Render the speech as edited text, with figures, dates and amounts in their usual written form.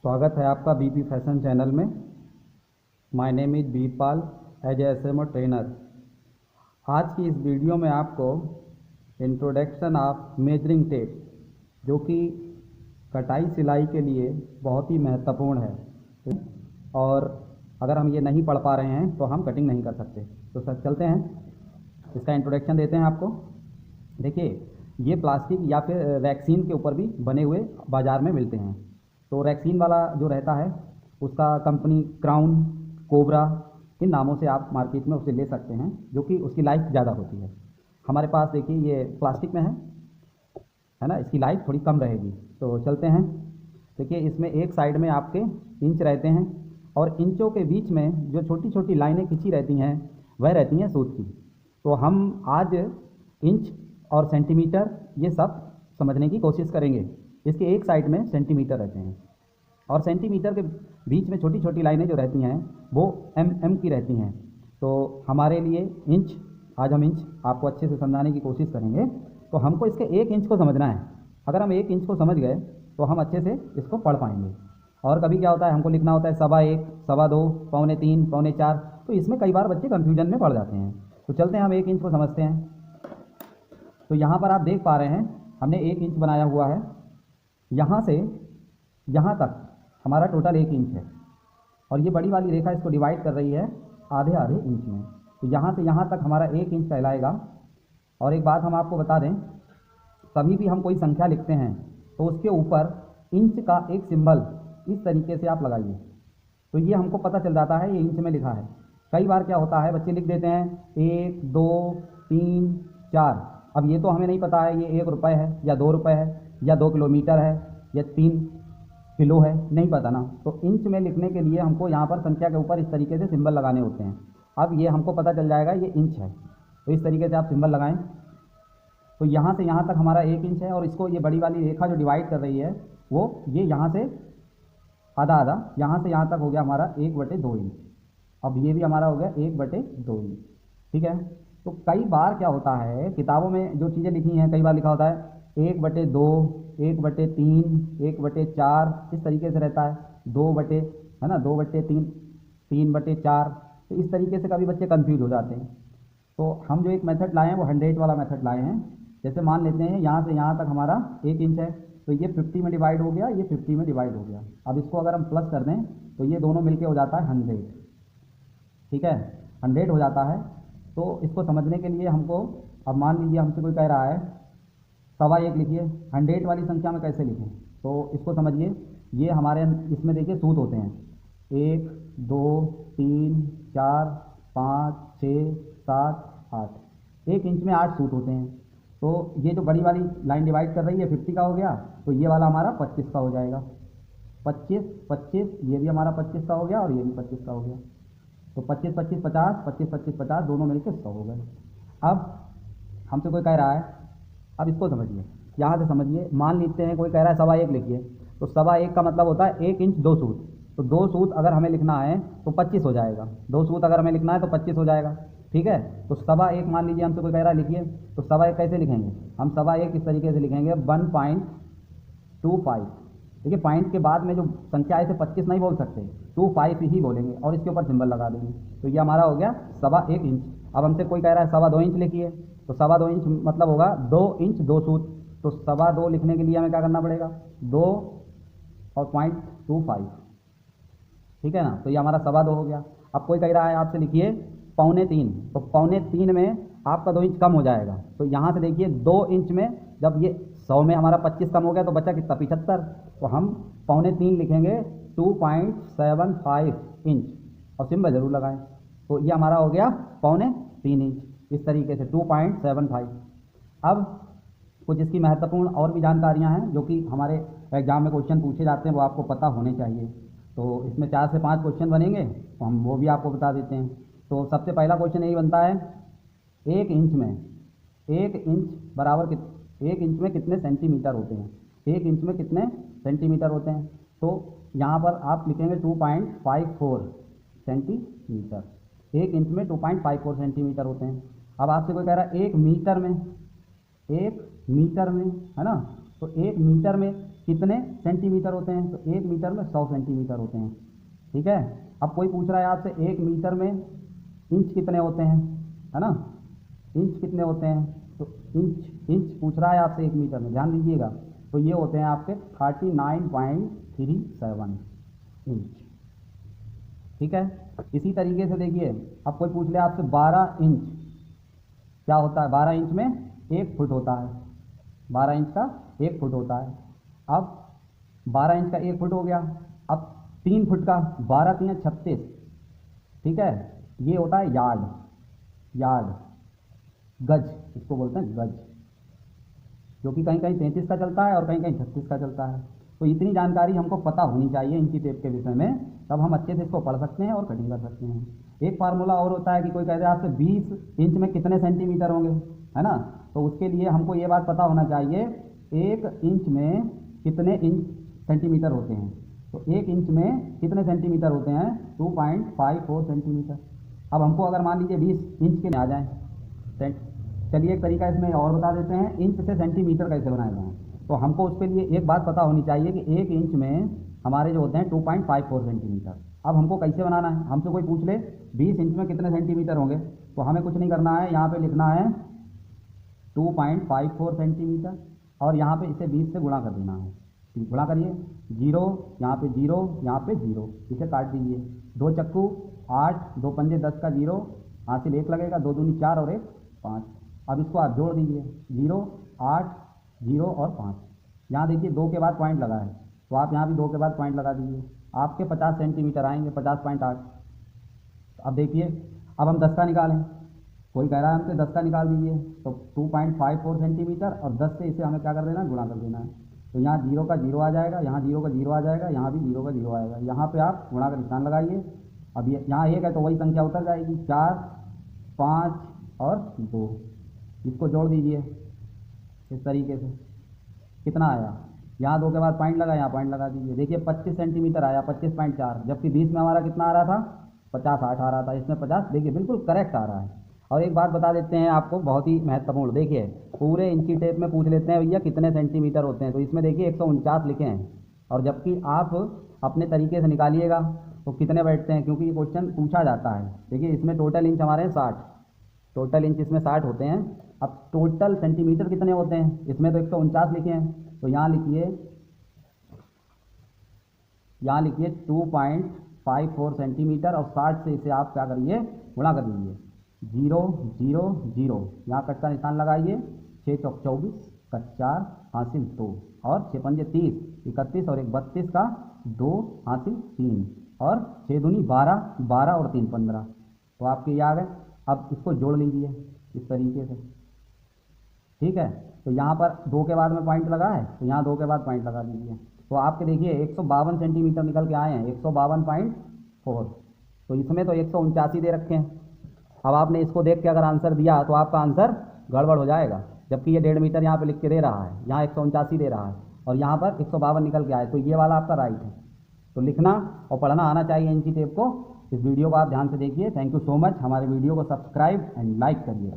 स्वागत है आपका बीपी फैशन चैनल में। My name is Birpal as a SMO trainer. आज की इस वीडियो में आपको इंट्रोडक्शन ऑफ मेजरिंग टेप, जो कि कटाई सिलाई के लिए बहुत ही महत्वपूर्ण है और अगर हम ये नहीं पढ़ पा रहे हैं तो हम कटिंग नहीं कर सकते। तो सर चलते हैं, इसका इंट्रोडक्शन देते हैं आपको। देखिए, ये प्लास्टिक या फिर रैक्सीन के ऊपर भी बने हुए बाज़ार में मिलते हैं। तो रैक्सीन वाला जो रहता है उसका कंपनी क्राउन, कोबरा, इन नामों से आप मार्केट में उसे ले सकते हैं, जो कि उसकी लाइफ ज़्यादा होती है। हमारे पास देखिए ये प्लास्टिक में है ना, इसकी लाइफ थोड़ी कम रहेगी। तो चलते हैं। देखिए, इसमें एक साइड में आपके इंच रहते हैं और इंचों के बीच में जो छोटी छोटी लाइनें खींची रहती हैं वह रहती हैं सूत की। तो हम आज इंच और सेंटीमीटर ये सब समझने की कोशिश करेंगे। इसके एक साइड में सेंटीमीटर रहते हैं और सेंटीमीटर के बीच में छोटी छोटी लाइनें जो रहती हैं वो एम की रहती हैं। तो हमारे लिए इंच, आज हम इंच आपको अच्छे से समझाने की कोशिश करेंगे। तो हमको इसके एक इंच को समझना है। अगर हम एक इंच को समझ गए तो हम अच्छे से इसको पढ़ पाएंगे। और कभी क्या होता है, हमको लिखना होता है 1.25, 2.25, 3.25, 4.25, तो इसमें कई बार बच्चे कन्फ्यूजन में पड़ जाते हैं। तो चलते हैं, हम एक इंच को समझते हैं। तो यहाँ पर आप देख पा रहे हैं हमने एक इंच बनाया हुआ है। यहाँ से यहाँ तक हमारा टोटल एक इंच है और ये बड़ी वाली रेखा इसको डिवाइड कर रही है आधे आधे इंच में। तो यहाँ से यहाँ तक हमारा एक इंच कहलाएगा। और एक बात हम आपको बता दें, कभी भी हम कोई संख्या लिखते हैं तो उसके ऊपर इंच का एक सिंबल इस तरीके से आप लगाइए, तो ये हमको पता चल जाता है ये इंच में लिखा है। कई बार क्या होता है, बच्चे लिख देते हैं 1, 2, 3, 4। अब ये तो हमें नहीं पता है ये 1 रुपये है या 2 रुपये है या 2 किलोमीटर है या 3 किलो है, नहीं पता ना। तो इंच में लिखने के लिए हमको यहाँ पर संख्या के ऊपर इस तरीके से सिंबल लगाने होते हैं। अब ये हमको पता चल जाएगा ये इंच है, तो इस तरीके से आप सिंबल लगाएं। तो यहाँ से यहाँ तक हमारा एक इंच है और इसको ये बड़ी वाली रेखा जो डिवाइड कर रही है वो ये यहाँ से आधा आधा, यहाँ से यहाँ तक हो गया हमारा 1/2 इंच। अब ये भी हमारा हो गया 1/2 इंच। ठीक है। तो कई बार क्या होता है, किताबों में जो चीज़ें लिखी हैं कई बार लिखा होता है 1/2, 1/3, 1/4, इस तरीके से रहता है 2 है ना, 2/3, 3/4। तो इस तरीके से कभी बच्चे कंफ्यूज हो जाते हैं। तो हम जो एक मेथड लाए हैं वो 100 वाला मेथड लाए हैं। जैसे मान लेते हैं यहाँ से यहाँ तक हमारा एक इंच है, तो ये 50 में डिवाइड हो गया, ये 50 में डिवाइड हो गया। अब इसको अगर हम प्लस कर दें तो ये दोनों मिलके हो जाता है 100। ठीक है, 100 हो जाता है। तो इसको समझने के लिए हमको, अब मान लीजिए हमसे कोई कह रहा है 1.25 लिखिए, 100 वाली संख्या में कैसे लिखें, तो इसको समझिए। ये हमारे इसमें देखिए सूत होते हैं 1, 2, 3, 4, 5, 6, 7, 8। एक इंच में 8 सूत होते हैं। तो ये जो बड़ी वाली लाइन डिवाइड कर रही है 50 का हो गया, तो ये वाला हमारा 25 का हो जाएगा। 25, 25, ये भी हमारा 25 का हो गया और ये भी 25 का हो गया। तो 25, 25, 50, 25, 25, 50, दोनों मिलकर 100 हो गए। अब हमसे कोई कह रहा है, अब इसको समझिए, यहाँ से समझिए। मान लेते हैं कोई कह रहा है 1.25 लिखिए, तो 1.25 का मतलब होता है 1 इंच 2 सूत। तो 2 सूत अगर हमें लिखना है तो 25 हो जाएगा। 2 सूत अगर हमें लिखना है तो 25 हो जाएगा। ठीक है। तो 1.25 मान लीजिए हमसे कोई कह रहा है लिखिए, तो 1.25 कैसे लिखेंगे हम? 1.25 इस तरीके से लिखेंगे 1.25। देखिए, पॉइंट के बाद में जो संख्या है इसे 25 नहीं बोल सकते, 25 ही बोलेंगे और इसके ऊपर सिंबल लगा देंगे। तो ये हमारा हो गया 1.25 इंच। अब हमसे कोई कह रहा है 2.25 इंच लिखिए, तो 2.25 इंच मतलब होगा 2 इंच 2 सूत। तो 2.25 लिखने के लिए हमें क्या करना पड़ेगा, 2 और 0.25। ठीक है ना। तो ये हमारा 2.25 हो गया। अब कोई कह रहा है आपसे लिखिए 3.25, तो 3.25 में आपका 2 इंच कम हो जाएगा। तो यहाँ से देखिए 2 इंच में, जब ये 100 में हमारा 25 कम हो गया तो बचा कितना, 75। तो हम 3.25 लिखेंगे 2.75 इंच और सिंबल जरूर लगाएं। तो ये हमारा हो गया 3.25 इंच, इस तरीके से 2.75। अब कुछ इसकी महत्वपूर्ण और भी जानकारियां हैं जो कि हमारे एग्जाम में क्वेश्चन पूछे जाते हैं, वो आपको पता होने चाहिए। तो इसमें 4 से 5 क्वेश्चन बनेंगे, तो हम वो भी आपको बता देते हैं। तो सबसे पहला क्वेश्चन यही बनता है, 1 इंच में 1 इंच बराबर 1 इंच में कितने सेंटीमीटर होते हैं? 1 इंच में कितने सेंटीमीटर होते हैं? तो यहाँ पर आप लिखेंगे 2.54 सेंटीमीटर। 1 इंच में 2.54 सेंटीमीटर होते हैं। अब आपसे कोई कह रहा है 1 मीटर में, 1 मीटर में, है ना, तो 1 मीटर में कितने सेंटीमीटर होते हैं, तो 1 मीटर में 100 सेंटीमीटर होते हैं। ठीक है। अब कोई पूछ रहा है आपसे 1 मीटर में इंच कितने होते हैं, है ना, इंच कितने होते हैं, तो इंच पूछ रहा है आपसे 1 मीटर में, ध्यान दीजिएगा। तो ये होते हैं आपके 39.37 इंच। ठीक है। इसी तरीके से देखिए, अब कोई पूछ ले आपसे 12 इंच क्या होता है, 12 इंच में 1 फुट होता है, 12 इंच का 1 फुट होता है। अब 12 इंच का 1 फुट हो गया, अब 3 फुट का 12 3 36, ठीक है, ये होता है यार्ड, गज इसको बोलते हैं, गज, जो कि कहीं कहीं 33 का चलता है और कहीं कहीं 36 का चलता है। तो इतनी जानकारी हमको पता होनी चाहिए इंची टेप के विषय में, तब हम अच्छे से इसको पढ़ सकते हैं और कटिंग कर सकते हैं। एक फार्मूला और होता है कि कोई कहते हैं आपसे 20 इंच में कितने सेंटीमीटर होंगे, है ना, तो उसके लिए हमको ये बात पता होना चाहिए 1 इंच में कितने इंच सेंटीमीटर होते हैं। तो 1 इंच में कितने सेंटीमीटर होते हैं, 2.54 सेंटीमीटर। अब हमको अगर मान लीजिए 20 इंच के आ जाएँ, चलिए एक तरीका इसमें और बता देते हैं, इंच से सेंटीमीटर कैसे बनाए जाएँ। तो हमको उसके लिए एक बात पता होनी चाहिए कि 1 इंच में हमारे जो होते हैं 2.54 सेंटीमीटर। अब हमको कैसे बनाना है, हमसे कोई पूछ ले 20 इंच में कितने सेंटीमीटर होंगे, तो हमें कुछ नहीं करना है, यहाँ पे लिखना है 2.54 सेंटीमीटर और यहाँ पे इसे 20 से गुणा कर देना है। गुणा करिए, 0 यहाँ पे 0 यहाँ पे 0, इसे काट दीजिए, 2 चक्कू 8, 2 पंजे 10 का 0, हासिल 1 लगेगा, 2 दूनी 4 और 1 5। अब इसको आप जोड़ दीजिए, 0 8 0 और 5। यहाँ देखिए 2 के बाद पॉइंट लगा है, तो आप यहाँ भी 2 के बाद पॉइंट लगा दीजिए, आपके 50 सेंटीमीटर आएंगे, 50.8। अब देखिए, अब हम 10 का निकालें, कोई कह रहा है हमसे 10 का निकाल दीजिए, तो 2.54 सेंटीमीटर और 10 से इसे हमें क्या कर देना है, गुणा कर देना है। तो यहाँ 0 का 0 आ जाएगा, यहाँ 0 का 0 आ जाएगा, यहाँ भी 0 का 0 आएगा, यहाँ पे आप गुणा का निशान लगाइए। अब ये यहाँ 1 है तो वही संख्या उतर जाएगी, 4 5 और 2, इसको जोड़ दीजिए इस तरीके से, कितना आया, यहाँ 2 के बाद पॉइंट लगा, यहाँ पॉइंट लगा दीजिए, देखिए 25 सेंटीमीटर आया, 25.4, जबकि 20 में हमारा कितना आ रहा था, 50.8 आ रहा था, इसमें 50, देखिए बिल्कुल करेक्ट आ रहा है। और एक बात बता देते हैं आपको बहुत ही महत्वपूर्ण, देखिए पूरे इंची टेप में पूछ लेते हैं भैया कितने सेंटीमीटर होते हैं, तो इसमें देखिए 149 लिखे हैं, और जबकि आप अपने तरीके से निकालिएगा तो कितने बैठते हैं, क्योंकि ये क्वेश्चन पूछा जाता है। देखिए इसमें टोटल इंच हमारे 60, टोटल इंच इसमें 60 होते हैं। अब टोटल सेंटीमीटर कितने होते हैं, इसमें तो 149 लिखे हैं, तो यहाँ लिखिए 2.54 सेंटीमीटर और 60 से इसे आप क्या करिए, गुणा कर दीजिए, 0 0 0, यहाँ कट का निशान लगाइए, 6 चौक 24 का 4 हासिल 2 और 6 पंजे 30, 31 और 1 32 का 2 हासिल 3 और 6 दूनी 12, 12 और 3 15, तो आपके ये आ गए। अब इसको जोड़ लीजिए इस तरीके से, ठीक है। तो यहाँ पर 2 के बाद में पॉइंट लगा है, तो यहाँ 2 के बाद पॉइंट लगा दीजिए, तो आपके देखिए 152 सेंटीमीटर निकल के आए हैं, 152.4। तो इसमें तो 149 दे रखे हैं। अब आपने इसको देख के अगर आंसर दिया तो आपका आंसर गड़बड़ हो जाएगा, जबकि ये 1.5 मीटर यहाँ पे लिख के दे रहा है, यहाँ 149 दे रहा है और यहाँ पर 152 निकल के आए, तो ये वाला आपका राइट है। तो लिखना और पढ़ना आना चाहिए इंची टेप को। इस वीडियो को आप ध्यान से देखिए। Thank you so much. हमारे वीडियो को सब्सक्राइब एंड लाइक करिए।